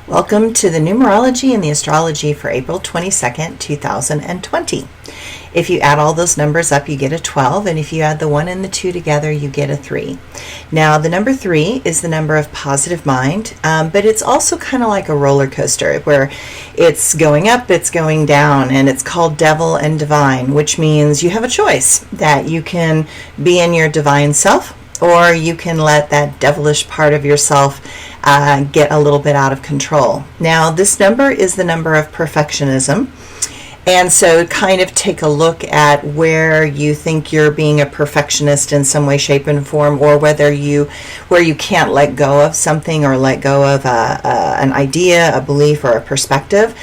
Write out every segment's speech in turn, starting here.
Welcome to the Numerology and the Astrology for April 22nd, 2020. If you add all those numbers up, you get a 12, and if you add the 1 and the 2 together, you get a 3. Now, the number 3 is the number of positive mind, but it's also kind of like a roller coaster where it's going up, it's going down, and it's called devil and divine, which means you have a choice that you can be in your divine self, or you can let that devilish part of yourself get a little bit out of control. Now, this number is the number of perfectionism. And so kind of take a look at where you think you're being a perfectionist in some way, shape, and form, or where you can't let go of something or let go of an idea, a belief, or a perspective.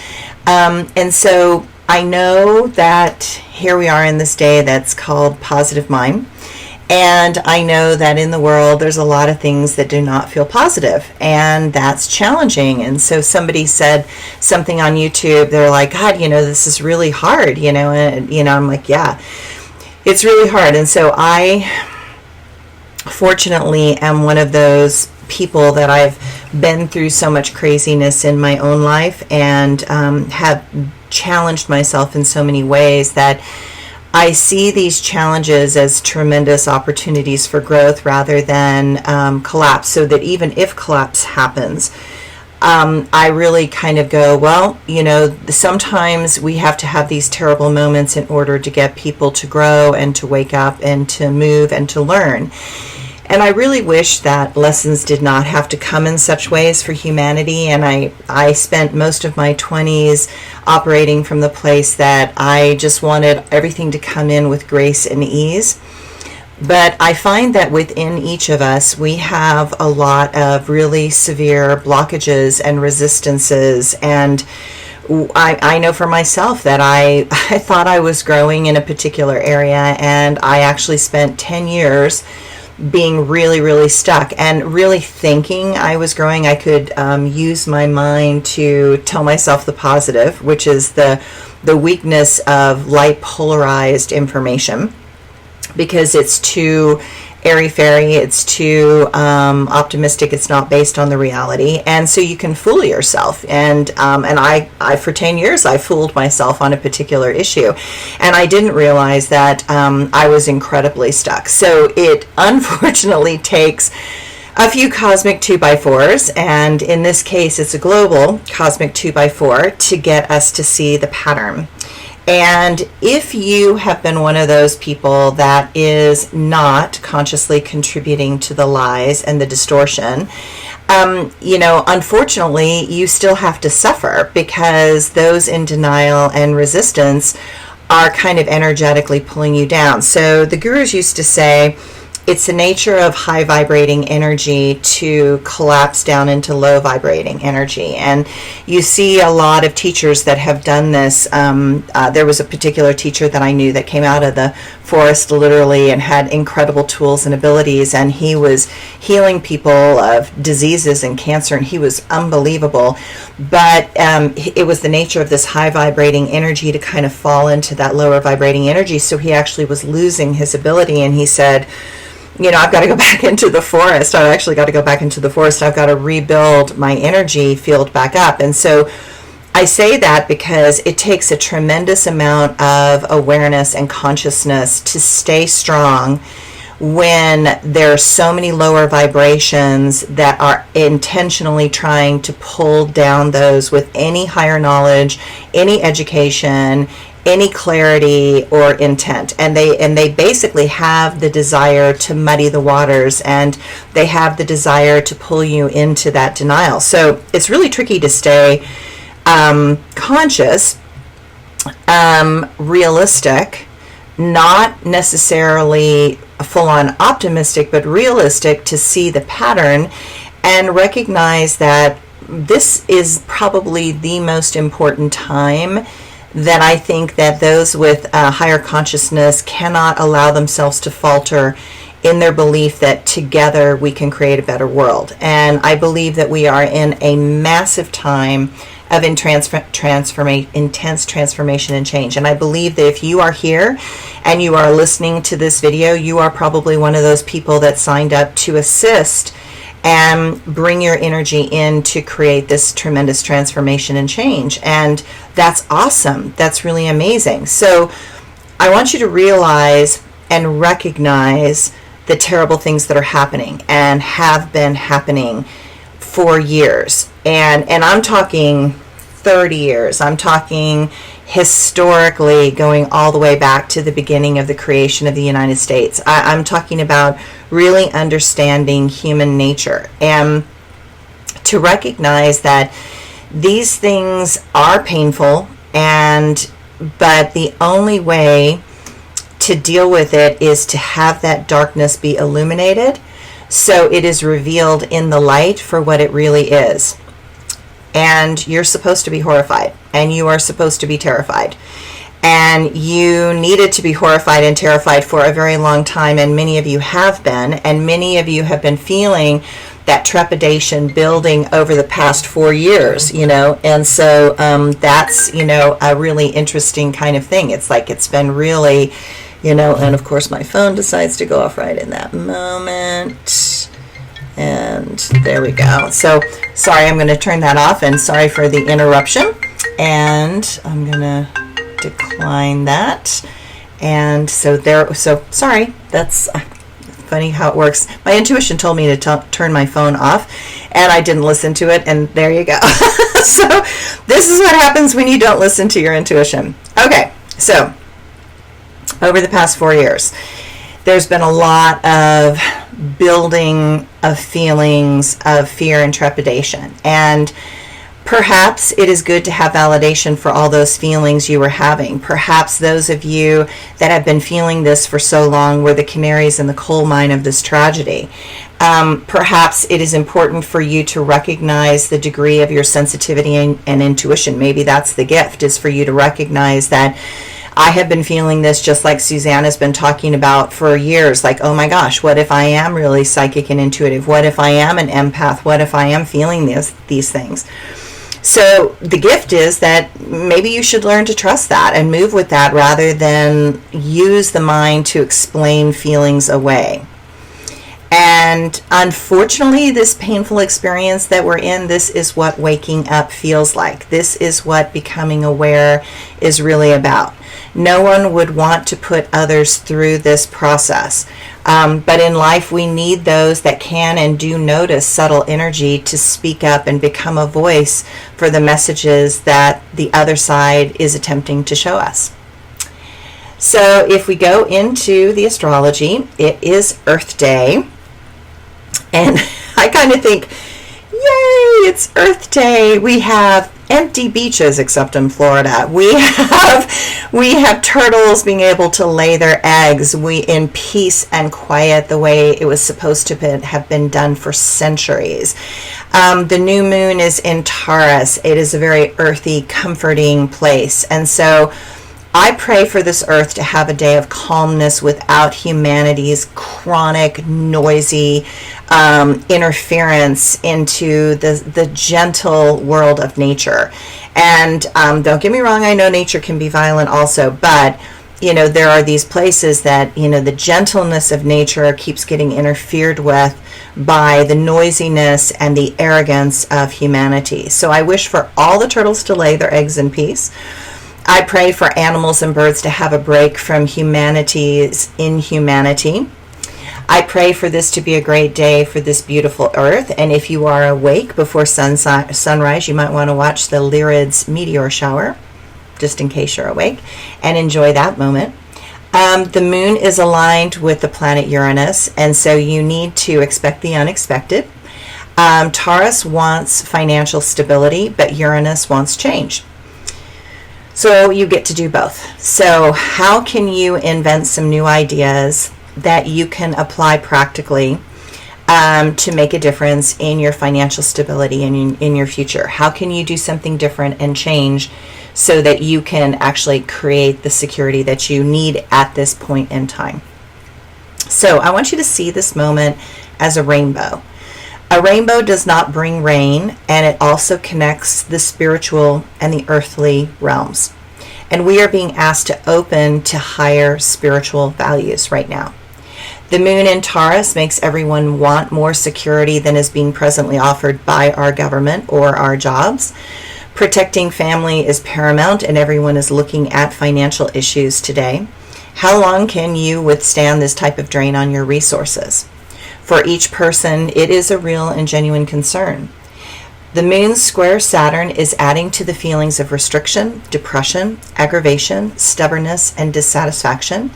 And so I know that here we are in this day that's called positive mind. And I know that in the world there's a lot of things that do not feel positive, and that's challenging. And so somebody said something on YouTube, they're like, God, this is really hard, and I'm like, yeah, it's really hard. And so I fortunately am one of those people that I've been through so much craziness in my own life and have challenged myself in so many ways that I see these challenges as tremendous opportunities for growth rather than collapse, so that even if collapse happens, I really kind of go, well, sometimes we have to have these terrible moments in order to get people to grow and to wake up and to move and to learn. And I really wish that lessons did not have to come in such ways for humanity. And I spent most of my 20s operating from the place that I just wanted everything to come in with grace and ease. But I find that within each of us, we have a lot of really severe blockages and resistances. And I know for myself that I thought I was growing in a particular area, and I actually spent 10 years being really, really stuck and really thinking I was growing. I could use my mind to tell myself the positive, which is the weakness of light polarized information, because it's too airy-fairy, it's too optimistic, it's not based on the reality, and so you can fool yourself. And I for 10 years I fooled myself on a particular issue, and I didn't realize that I was incredibly stuck. So it unfortunately takes a few cosmic 2x4s, and in this case it's a global cosmic 2x4, to get us to see the pattern. And if you have been one of those people that is not consciously contributing to the lies and the distortion, unfortunately, you still have to suffer, because those in denial and resistance are kind of energetically pulling you down. So the gurus used to say, it's the nature of high vibrating energy to collapse down into low vibrating energy. And you see a lot of teachers that have done this. There was a particular teacher that I knew that came out of the forest literally and had incredible tools and abilities, and he was healing people of diseases and cancer, and he was unbelievable. But it was the nature of this high vibrating energy to kind of fall into that lower vibrating energy. So he actually was losing his ability, and he said, I've got to go back into the forest. I've actually got to go back into the forest. I've got to rebuild my energy field back up. And so I say that because it takes a tremendous amount of awareness and consciousness to stay strong when there are so many lower vibrations that are intentionally trying to pull down those with any higher knowledge, any education, any clarity or intent. And they basically have the desire to muddy the waters, and they have the desire to pull you into that denial. So it's really tricky to stay conscious, realistic, not necessarily full-on optimistic, but realistic, to see the pattern and recognize that this is probably the most important time that I think that those with higher consciousness cannot allow themselves to falter in their belief that together we can create a better world. And I believe that we are in a massive time of intense transformation and change. And I believe that if you are here and you are listening to this video, you are probably one of those people that signed up to assist and bring your energy in to create this tremendous transformation and change. And that's awesome. That's really amazing. So I want you to realize and recognize the terrible things that are happening and have been happening for years. And I'm talking 30 years. I'm talking historically going all the way back to the beginning of the creation of the United States. I'm talking about really understanding human nature and to recognize that these things are painful, but the only way to deal with it is to have that darkness be illuminated so it is revealed in the light for what it really is. And you're supposed to be horrified, and you are supposed to be terrified. And you needed to be horrified and terrified for a very long time, and many of you have been, and many of you have been feeling that trepidation building over the past 4 years, and so that's, a really interesting kind of thing. It's like it's been really, and of course my phone decides to go off right in that moment. And there we go. So sorry, I'm going to turn that off, and sorry for the interruption. And I'm going to decline that. And so sorry, that's funny how it works. My intuition told me to turn my phone off, and I didn't listen to it, and there you go. So this is what happens when you don't listen to your intuition. Okay, so over the past 4 years, there's been a lot of building of feelings of fear and trepidation. And perhaps it is good to have validation for all those feelings you were having. Perhaps those of you that have been feeling this for so long were the canaries in the coal mine of this tragedy. Perhaps it is important for you to recognize the degree of your sensitivity and intuition. Maybe that's the gift, is for you to recognize that I have been feeling this just like Suzanne has been talking about for years. Like, oh my gosh, what if I am really psychic and intuitive? What if I am an empath? What if I am feeling these things? So the gift is that maybe you should learn to trust that and move with that rather than use the mind to explain feelings away. And unfortunately, this painful experience that we're in, this is what waking up feels like. This is what becoming aware is really about. No one would want to put others through this process. But in life, we need those that can and do notice subtle energy to speak up and become a voice for the messages that the other side is attempting to show us. So if we go into the astrology, it is Earth Day. And I kind of think, yay, it's Earth Day. We have empty beaches, except in Florida. We have turtles being able to lay their eggs. We in peace and quiet, the way it was supposed to have been done for centuries. The new moon is in Taurus. It is a very earthy, comforting place. And so I pray for this earth to have a day of calmness without humanity's chronic, noisy interference into the gentle world of nature. And don't get me wrong, I know nature can be violent also, but there are these places that the gentleness of nature keeps getting interfered with by the noisiness and the arrogance of humanity. So I wish for all the turtles to lay their eggs in peace. I pray for animals and birds to have a break from humanity's inhumanity. I pray for this to be a great day for this beautiful earth. And if you are awake before sunrise, you might want to watch the Lyrids meteor shower, just in case you're awake, and enjoy that moment. The moon is aligned with the planet Uranus, and so you need to expect the unexpected. Taurus wants financial stability, but Uranus wants change. So you get to do both. So how can you invent some new ideas that you can apply practically to make a difference in your financial stability and in your future? How can you do something different and change so that you can actually create the security that you need at this point in time? So I want you to see this moment as a rainbow. A rainbow does not bring rain, and it also connects the spiritual and the earthly realms. And we are being asked to open to higher spiritual values right now. The moon in Taurus makes everyone want more security than is being presently offered by our government or our jobs. Protecting family is paramount, and everyone is looking at financial issues today. How long can you withstand this type of drain on your resources? For each person, it is a real and genuine concern. The moon square Saturn is adding to the feelings of restriction, depression, aggravation, stubbornness, and dissatisfaction.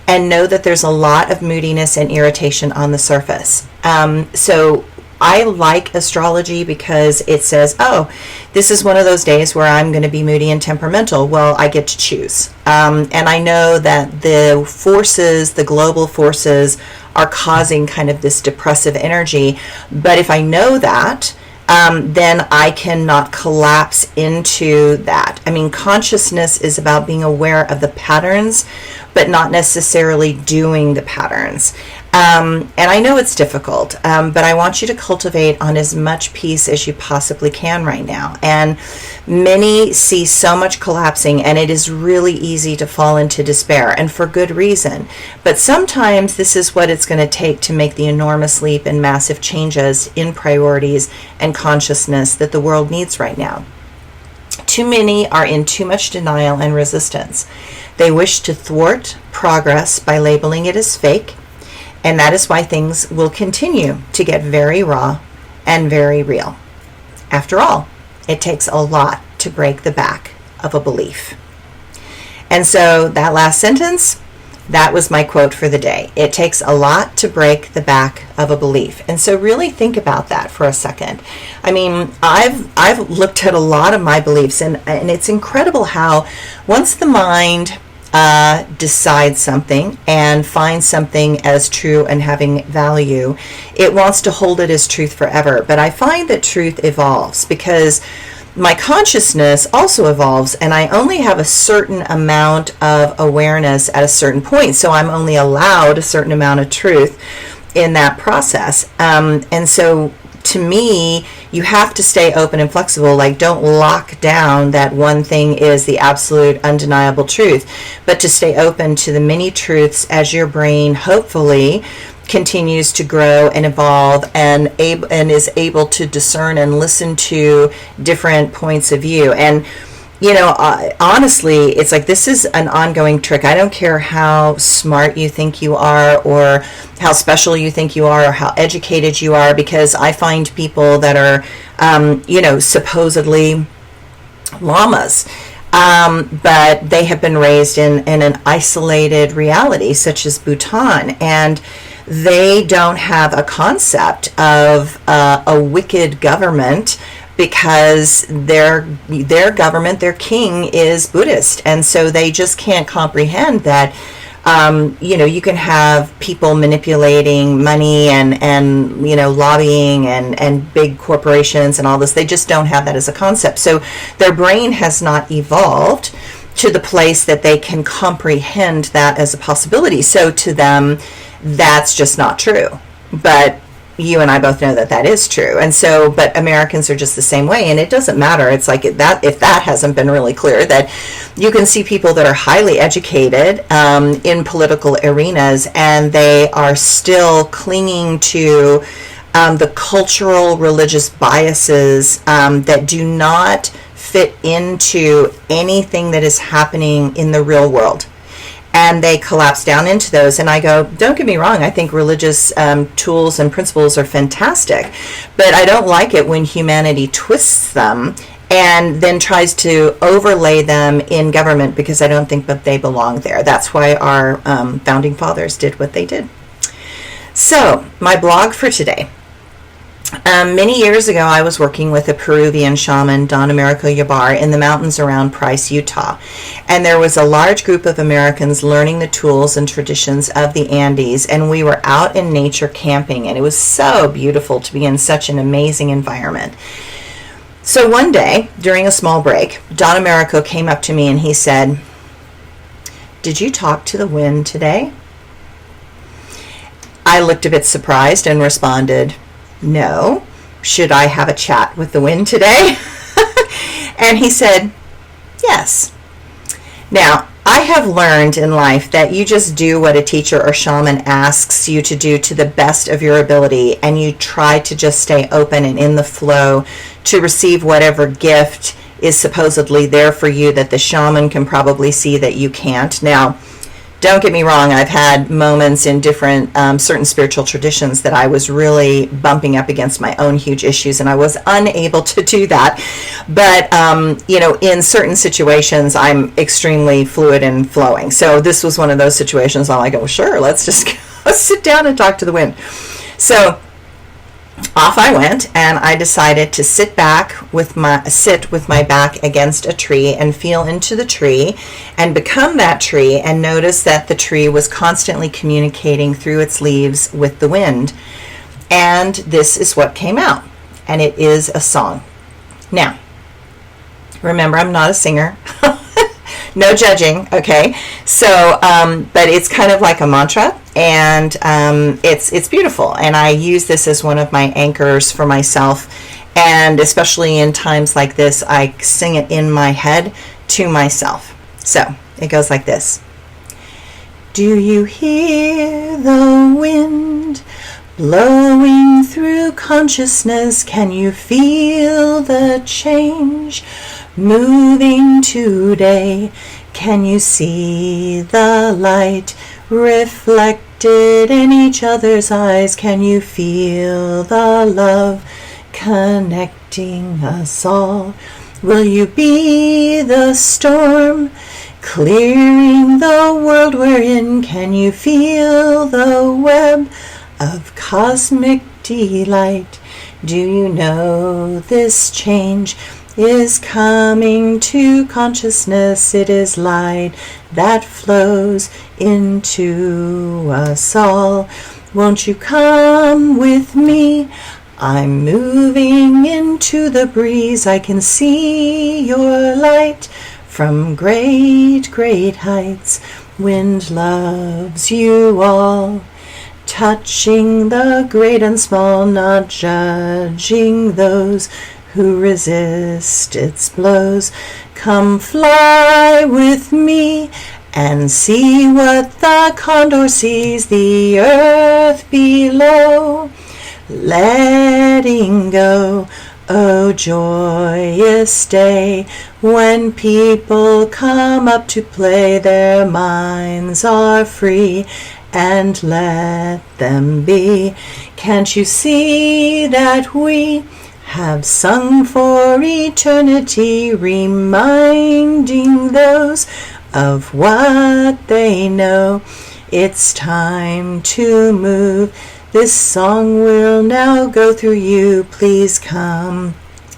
And know that there's a lot of moodiness and irritation on the surface. So I like astrology because it says, oh, this is one of those days where I'm going to be moody and temperamental. Well, I get to choose. And I know that the forces, the global forces, are causing kind of this depressive energy. But if I know that, then I cannot collapse into that. I mean, consciousness is about being aware of the patterns, but not necessarily doing the patterns. And I know it's difficult, but I want you to cultivate on as much peace as you possibly can right now. And many see so much collapsing, and it is really easy to fall into despair, and for good reason. But sometimes this is what it's going to take to make the enormous leap and massive changes in priorities and consciousness that the world needs right now. Too many are in too much denial and resistance. They wish to thwart progress by labeling it as fake. And that is why things will continue to get very raw and very real. After all, it takes a lot to break the back of a belief. And so that last sentence, that was my quote for the day. It takes a lot to break the back of a belief. And so really think about that for a second. I mean, I've looked at a lot of my beliefs, and it's incredible how once the mind decides something and finds something as true and having value, it wants to hold it as truth forever. But I find that truth evolves because my consciousness also evolves, and I only have a certain amount of awareness at a certain point, so I'm only allowed a certain amount of truth in that process. And so to me, you have to stay open and flexible. Like, don't lock down that one thing is the absolute undeniable truth, but to stay open to the many truths as your brain hopefully continues to grow and evolve and is able to discern and listen to different points of view. And you know, honestly, it's like this is an ongoing trick. I don't care how smart you think you are or how special you think you are or how educated you are, because I find people that are, supposedly llamas, but they have been raised in an isolated reality such as Bhutan, and they don't have a concept of a wicked government, because their government, their king is Buddhist. And so they just can't comprehend that, you can have people manipulating money and lobbying and big corporations and all this. They just don't have that as a concept. So their brain has not evolved to the place that they can comprehend that as a possibility. So to them, that's just not true. But you and I both know that that is true. And so, but Americans are just the same way, and it doesn't matter. It's like that, if that hasn't been really clear, that you can see people that are highly educated in political arenas, and they are still clinging to the cultural religious biases that do not fit into anything that is happening in the real world. And they collapse down into those. And I go, don't get me wrong, I think religious tools and principles are fantastic, but I don't like it when humanity twists them and then tries to overlay them in government, because I don't think that they belong there. That's why our founding fathers did what they did. So, my blog for today. Many years ago, I was working with a Peruvian shaman, Don Americo Yabar, in the mountains around Price, Utah. And there was a large group of Americans learning the tools and traditions of the Andes. And we were out in nature camping. And it was so beautiful to be in such an amazing environment. So one day, during a small break, Don Americo came up to me and he said, "Did you talk to the wind today?" I looked a bit surprised and responded, "No. Should I have a chat with the wind today?" And he said, "Yes." Now, I have learned in life that you just do what a teacher or shaman asks you to do to the best of your ability, and you try to just stay open and in the flow to receive whatever gift is supposedly there for you that the shaman can probably see that you can't. Now, don't get me wrong, I've had moments in different certain spiritual traditions that I was really bumping up against my own huge issues, and I was unable to do that. But, in certain situations, I'm extremely fluid and flowing. So this was one of those situations I'm like, oh, sure, let's just go sit down and talk to the wind. So off I went, and I decided to sit with my back against a tree and feel into the tree and become that tree, and notice that the tree was constantly communicating through its leaves with the wind. And this is what came out, and it is a song. Now, remember, I'm not a singer. No judging, okay? So, but it's kind of like a mantra, and it's beautiful. And I use this as one of my anchors for myself. And especially in times like this, I sing it in my head to myself. So, it goes like this. Do you hear the wind blowing through consciousness? Can you feel the change moving today? Can you see the light reflected in each other's eyes? Can you feel the love connecting us all? Will you be the storm clearing the world we're in? Can you feel the web of cosmic delight? Do you know this change is coming to consciousness? It is light that flows into us all. Won't you come with me? I'm moving into the breeze. I can see your light from great, great heights. Wind loves you all, touching the great and small, not judging those who resist its blows. Come fly with me and see what the condor sees, the earth below. Letting go, oh joyous day, when people come up to play, their minds are free, and let them be. Can't you see that we have sung for eternity, reminding those of what they know? It's time to move. This song will now go through you. Please come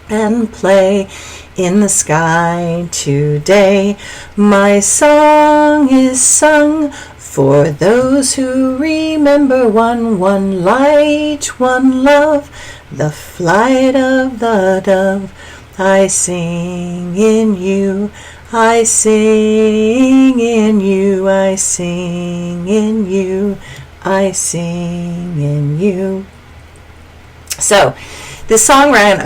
and play in the sky today. My song is sung for those who remember one light, one love, the flight of the dove. I sing in you, I sing in you, I sing in you, I sing in you. So, this song ran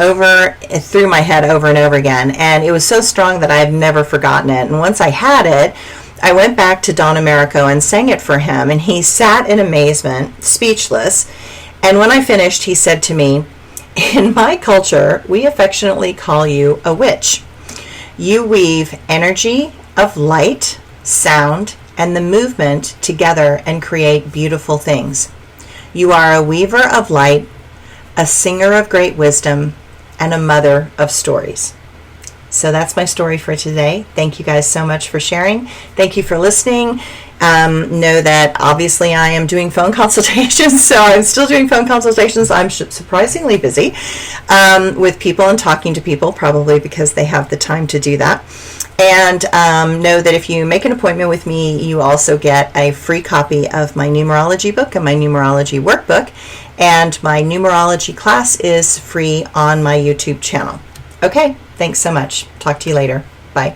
through my head over and over again, and it was so strong that I've never forgotten it. And once I had it, I went back to Don Americo and sang it for him, and he sat in amazement, speechless. And when I finished, he said to me, "In my culture, we affectionately call you a witch. You weave energy of light, sound, and the movement together and create beautiful things. You are a weaver of light, a singer of great wisdom, and a mother of stories." So that's my story for today. Thank you guys so much for sharing. Thank you for listening. Know that obviously I am doing phone consultations, so I'm still doing phone consultations. I'm surprisingly busy with people and talking to people, probably because they have the time to do that. And know that if you make an appointment with me, you also get a free copy of my numerology book and my numerology workbook. And my numerology class is free on my YouTube channel. Okay, thanks so much. Talk to you later. Bye.